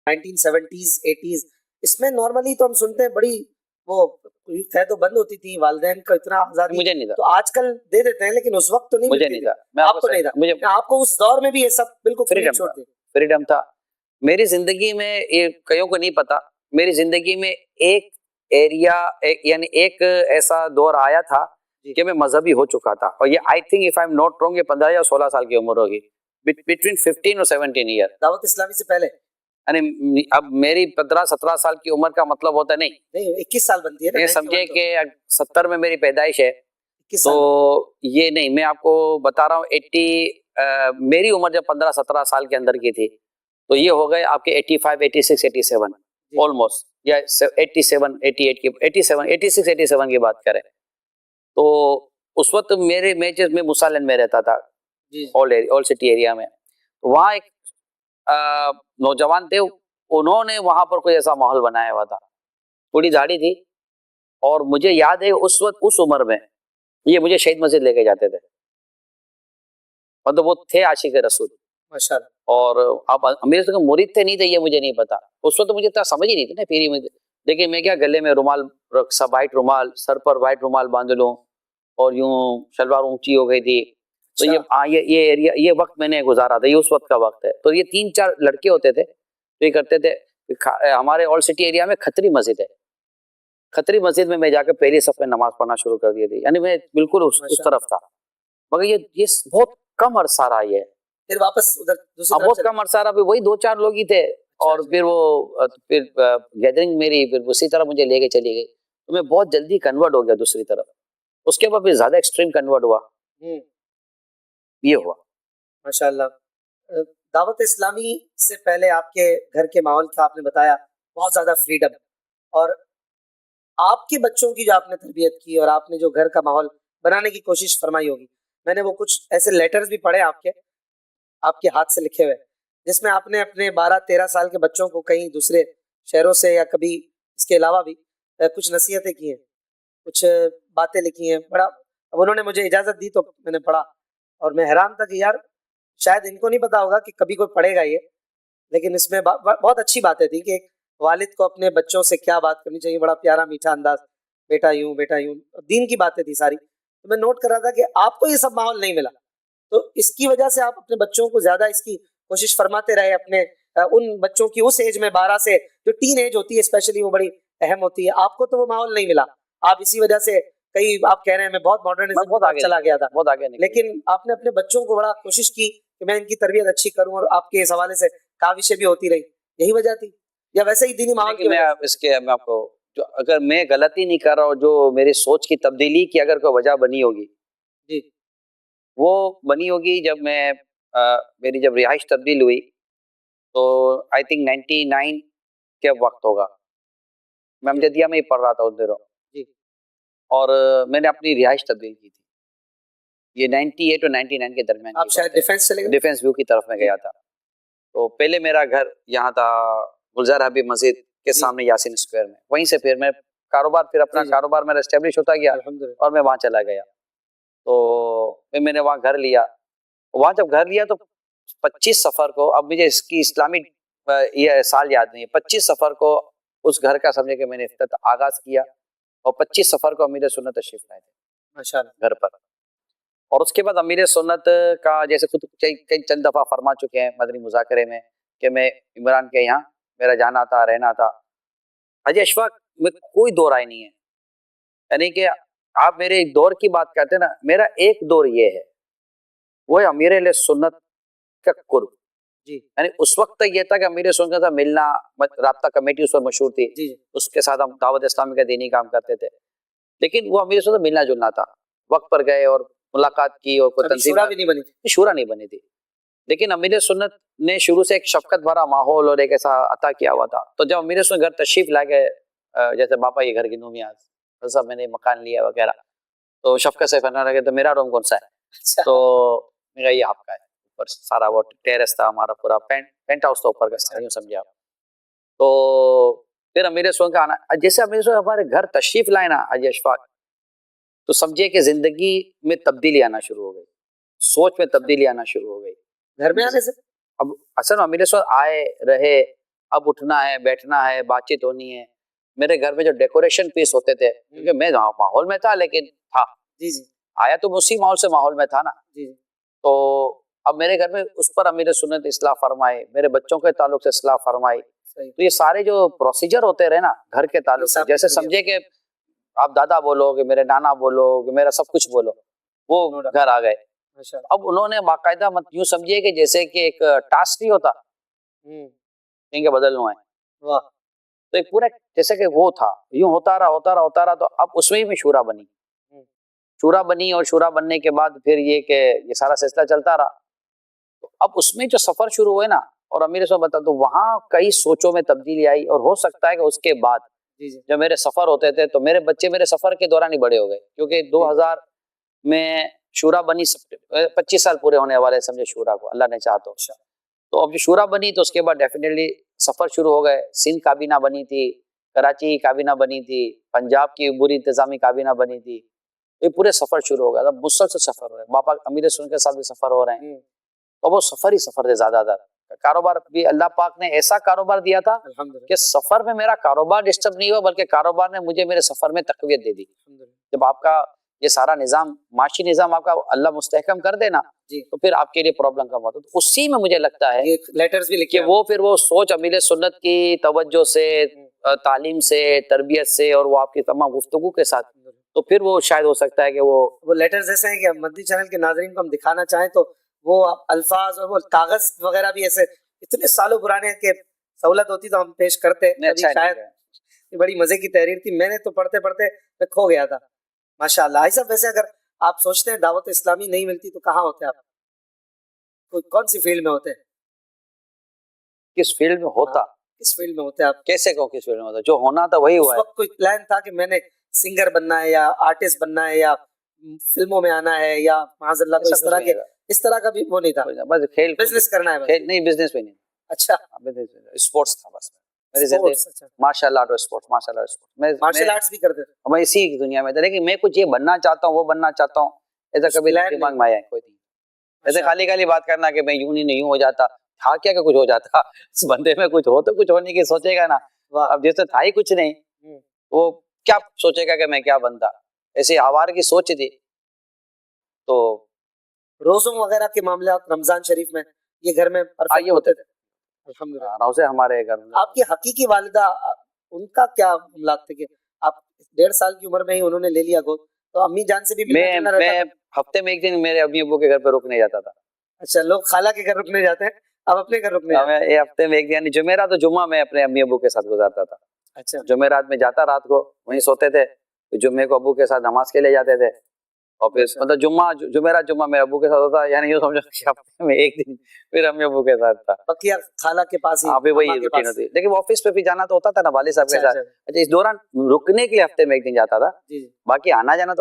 1970s 80s, इसमें normally तो हम सुनते हैं बड़ी वो तो बंद होती थी, वालिदैन का इतना आजादी मुझे नहीं था। तो आजकल दे देते हैं, लेकिन उस वक्त तो नहीं मुझे मिलती नहीं थी। था। आपको नहीं था, मुझे आपको उस दौर में भी ये सब बिल्कुल फ्रीडम छोड़ दी? फ्रीडम था मेरी जिंदगी में। ये कईयों को नहीं पता, मेरी जिंदगी में एक एरिया यानी एक ऐसा दौर आया था कि मैं मजहबी हो चुका था, और ये I think if I am not wrong ये 15 या 16 साल की उम्र होगी, बिटवीन 15 और 17 ईयर। दावत इस्लामी से पहले? यानी अब मेरी 15-17 साल की उम्र का मतलब होता नहीं 21 साल बनती है ना, ये समझिए कि 70 में मेरी पैदाइश है, तो ये नहीं, मैं आपको बता रहा हूँ 80 मेरी उम्र जब 15-17 साल के अंदर की थी, तो ये हो गए आपके 85, 86, 87 ऑलमोस्ट, या 87, 88 की 87, 86, 87 की बात करें तो उस वक्त मैं मुसालन में रहता था, ऑल सिटी एरिया में। वहाँ एक नौजवान थे, उन्होंने वहां पर कोई ऐसा माहौल बनाया हुआ था, थोड़ी दाढ़ी थी, और मुझे याद है उस वक्त उस उम्र में ये मुझे शहीद मस्जिद लेके जाते थे, मतलब वो थे आशिक रसूल माशाल्लाह। और अब मेरे से मुरीद थे नहीं थे ये मुझे नहीं पता, उस वक्त तो मुझे इतना समझ ही नहीं थी ना पीरी में, लेकिन मैं क्या गले में रुमाल, वाइट रुमाल, सर पर वाइट रुमाल बांध लूं और यूं शलवार ऊंची हो गई थी, तो ये एरिया, ये वक्त मैंने गुजारा था, ये उस वक्त का वक्त है। तो ये 3-4 लड़के होते थे तो ये करते थे, हमारे ऑल सिटी एरिया में खतरी मस्जिद है, खतरी मस्जिद में मैं जाकर पहली सफ में नमाज पढ़ना शुरू कर दी थी, यानी मैं बिल्कुल उस तरफ था, मगर ये बहुत कम अरसा रहा, ये फिर वापस उधर बहुत कम अरसा रहा, वही 2-4 लोग ही थे, और फिर गैदरिंग मेरी फिर उसी तरह मुझे लेके चली गई, तो मैं बहुत जल्दी कन्वर्ट हो गया दूसरी तरफ, उसके बाद फिर ज्यादा एक्सट्रीम कन्वर्ट हुआ, ये हुआ। माशाल्लाह। दावत इस्लामी से पहले आपके घर के माहौल का आपने बताया बहुत ज्यादा फ्रीडम, और आपके बच्चों की जो आपने तरबियत की और आपने जो घर का माहौल बनाने की कोशिश फरमाई होगी, मैंने वो कुछ ऐसे लेटर्स भी पढ़े आपके हाथ से लिखे हुए, जिसमें आपने अपने 12-13 साल के बच्चों को कहीं दूसरे शहरों से या कभी इसके अलावा भी कुछ नसीहतें की हैं, कुछ बातें लिखी हैं, बड़ा। अब उन्होंने मुझे इजाजत दी तो मैंने पढ़ा, और मैं हैरान था कि यार शायद इनको नहीं पता होगा कि कभी कोई पढ़ेगा ये, लेकिन इसमें बहुत अच्छी बातें थी कि एक वालिद को अपने बच्चों से क्या बात करनी चाहिए, बड़ा प्यारा मीठा अंदाज, बेटा यूं दीन की बातें थी सारी। तो मैं नोट कर रहा था कि आपको ये सब माहौल नहीं मिला, तो इसकी वजह से आप अपने बच्चों को ज्यादा इसकी कोशिश फरमाते रहे, अपने उन बच्चों की उस एज में 12 से जो टीन एज होती है स्पेशली, वो बड़ी अहम होती है, आपको तो वो माहौल नहीं मिला, आप इसी वजह से कई आप कह रहे हैं मैं बहुत मॉडर्निज्म बहुत आगे चला गया था, बहुत आगे, लेकिन आपने अपने बच्चों को बड़ा कोशिश की कि मैं इनकी तरबियत अच्छी करूं, और आपके इस हवाले से काविशें भी होती रही, यही वजह थी या वैसे ही दीनी माहौल की वजह? मैं आपको जो अगर मैं गलती नहीं कर रहा हूँ, जो मेरी सोच की तब्दीली की अगर कोई वजह बनी होगी जी, वो बनी होगी जब मैं मेरी जब रिहाइश तब्दील हुई, तो आई थिंक 99 के वक्त होगा, मैं अमजदिया में ही पढ़ रहा था उस दिनों, और मैंने अपनी रिहाइश तब्दील की थी, ये 98 और 99 के दरमियान। आप शायद डिफेंस चले गए? डिफेंस व्यू की तरफ में गया था, तो पहले मेरा घर यहाँ था गुलजार हबीब मस्जिद के सामने यासीन स्क्वायर में, वहीं से फिर मैं कारोबार, फिर अपना कारोबार मेरा एस्टेब्लिश होता गया और मैं वहाँ चला गया, तो फिर मैंने वहाँ घर लिया। वहाँ जब घर लिया तो 25 सफर को, अब मुझे इसकी इस्लामिक ये साल याद नहीं है, 25 सफर को उस घर का समझे कि मैंने आगाज किया, और 25 सफर को अमीर सुन्नत तशरीफ लाए थे माशाअल्लाह घर पर। और उसके बाद अमीर सुन्नत का जैसे खुद कई चंद दफा फरमा चुके हैं मदनी मुज़ाकरे में कि मैं इमरान के यहाँ मेरा जाना था, रहना था। हाजी अशफाक में कोई दो राय नहीं है, यानी कि आप मेरे एक दौर की बात करते हैं ना, मेरा एक दौर ये है, वो है अमीर सुन्नत का कुर्ब जी, यानी उस वक्त तक ये था कि अमीर सुन्नत का मिलना, राब्ता कमेटी उस पर मशहूर थी जी, उसके साथ हम दावत इस्लामी का दीनी काम करते थे, लेकिन वो अमीर सुन्नत मिलना जुलना था, वक्त पर गए और मुलाकात की, और कोई तंजीम शूरा नहीं बनी थी, लेकिन अमीर सुन्नत ने शुरू से एक शफकत भरा माहौल और एक ऐसा अता किया हुआ था। तो जब अमीर सुन्नत घर तशरीफ ला गए, जैसे बापा ये घर की नूमियाज सब मैंने मकान लिया वगैरह, तो शफकत से फरमाने लगे तो मेरा रूम कौन सा है? अच्छा। तो मेरा ये आपका है, ऊपर सारा वो टेरेस था हमारा, पूरा पेंट हाउस था ऊपर का, यूं समझे आप। तो फिर अमीर सुन्नत का आना, जैसे अमीर सुन्नत हमारे घर तशरीफ लाए ना हाजी अशफाक, तो समझिए कि जिंदगी में तब्दीली आना शुरू हो गई, सोच में तब्दीली आना शुरू हो गई घर में आने से। अब असल अमीर सुन्नत आए रहे, अब उठना है, बैठना है, बातचीत होनी है। मेरे घर में जो डेकोरेशन पीस होते थे, क्योंकि मैं माहौल में था, लेकिन था जी जी आया तो मैं उसी माहौल से माहौल में था ना। जी तो अब मेरे घर में उस पर अमीर सुन्नत इस्लाह फरमाए, मेरे बच्चों के ताल्लुक से इस्लाह फरमाई। सही तो ये सारे जो प्रोसीजर होते रहे ना घर के ताल्लुक से, सब जैसे बढ़िया। समझे कि आप दादा बोलोगे, मेरे नाना बोलोगे, मेरा सब कुछ बोलो, वो No doubt. घर आ गए। माशाल्लाह। अब उन्होंने बाकायदा मत यूं समझिए कि जैसे कि एक टास्क नहीं होता इनके बदलना है, वाह तो एक पूरा जैसे कि वो था, यूं होता रहा। तो अब उसमें ही मैं शूरा बनी। शूरा बनी और शूरा बनने के बाद फिर ये कि ये सारा सिलसिला चलता रहा। तो अब उसमें जो सफर शुरू हुए ना, और अमीर साहब बता, तो वहां कई सोचों में तब्दीली आई, और हो सकता है कि उसके बाद जी जी जब मेरे सफर होते थे तो मेरे बच्चे मेरे सफर के दौरान ही बड़े हो गए, क्योंकि 2000 में शूरा बनी, 25 साल पूरे होने वाले समझे शूरा को, अल्लाह ने चाहा तो अब जो शूरा बनी तो उसके बाद डेफिनेटली सफर शुरू हो गए। सिंध काबीना बनी थी, कराची की काबीना बनी थी, पंजाब की बुरी इंतजामी काबीना बनी थी। ये पूरे सफर शुरू हो गया, अब मुसलसल सफर हो रहे हैं, बापा अमीर सुन के साथ भी सफर हो रहे हैं। तो वो सफर ही सफर थे ज्यादातर। कारोबार भी अल्लाह पाक ने ऐसा कारोबार दिया था अल्हम्दुलिल्लाह कि सफर में मेरा कारोबार डिस्टर्ब नहीं हुआ, बल्कि कारोबार ने मुझे मेरे सफर में तकवीत दे दी। जब आपका ये सारा निजाम, माशी निजाम आपका अल्लाह मुस्तहकम कर देना, जी तो फिर आपके लिए प्रॉब्लम कम होता है। तो उसी में मुझे लगता है ये लेटर्स भी कि लिखे वो फिर वो सोच अमीर सुन्नत की तवज्जो से, तालीम से, तरबियत से, और वो आपकी तमाम गुफ्तगू के साथ, तो फिर वो शायद हो सकता है कि वो लेटर्स ऐसे हैं कि हम मदनी चैनल के नाजरीन को हम दिखाना चाहें तो वो अल्फाज और वो कागज वगैरह भी ऐसे इतने सालों पुराने हैं कि सहूलत होती तो हम पेश करते। नहीं, अच्छा शायद ये बड़ी मजे की तहरीर थी, मैंने तो पढ़ते पढ़ते मैं खो गया था। माशाल्लाह। भाई साहब, वैसे अगर आप सोचते हैं दावत इस्लामी नहीं मिलती तो कहाँ होते आप, कौन सी फील्ड में होते हैं? किस फील्ड में होता, किस फील्ड में होते हैं आप? कैसे कहूँ किस फील्ड में होता, जो होना था वही उस हुआ है। वक्त कोई प्लान था कि मैंने सिंगर बनना है या आर्टिस्ट बनना है या फिल्मों में आना है या माज़अल्लाह को इस तरह का भी वो नहीं था? बस खेल बिजनेस करना है बस। खेल नहीं, बिजनेस में नहीं। अच्छा, स्पोर्ट्स था बस मेरी स्पोर्ट्स। जिंदगी। अच्छा, मार्शल आर्ट और sports, martial art sports. Martial arts भी करते थे? मैं इसी की दुनिया में था, लेकिन मैं कुछ ये बनना चाहता हूँ, वो बनना चाहता हूँ, ऐसा कभी प्लान दिमाग नहीं। में आया कोई नहीं। ऐसे अच्छा। खाली खाली बात करना कि मैं यूं नहीं हो जाता, था क्या कि कुछ हो जाता। इस बंदे में कुछ हो तो कुछ होने की सोचेगा ना। वाह। अब जैसे था ही कुछ नहीं, वो क्या सोचेगा कि मैं क्या बनता, ऐसी आवार की सोच थी। तो रोज़ों वगैरह के मामले रमजान शरीफ में ये घर में परफेक्ट होते थे? अल्हम्दुलिल्लाह। रोज़े हमारे घर में। आपकी हकीकी वालिदा, उनका क्या मामलात थे कि आप 1.5 साल की उम्र में ही उन्होंने ले लिया गोद, तो अम्मी जान से भी मिलना जुलना रहता मैं था? हफ्ते में एक दिन मेरे अम्मी अब्बू के घर पे रुकने जाता था। अच्छा, लोग खाला के घर रुकने जाते हैं, आप अपने घर रुकने जाते हैं? मैं ये हफ्ते में एक दिन, यानी जुमेरात और जुम्मा मैं अपने अम्मी अब्बू के साथ गुजारता था। अच्छा, जुमेरात में जाता, रात को वहीं सोते थे, फिर जुम्मे को अब्बू के साथ नमाज के लिए जाते थे, और फिर अच्छा। मतलब जुमेरात जुम्मा मेरे अब्बू के साथ होता, यानी यूं समझो कि हफ्ते में एक दिन फिर अम्मी अब्बू के साथ था। बकिया खाला के पास ही, अभी वही अम्मा के रूटीन पास। होती, लेकिन ऑफिस पे भी जाना तो होता था ना वाले साहब के अच्छा, साथ। अच्छा। अच्छा, इस दौरान रुकने के लिए हफ्ते में एक दिन जाता था, जी, जी। बाकी आना जाना तो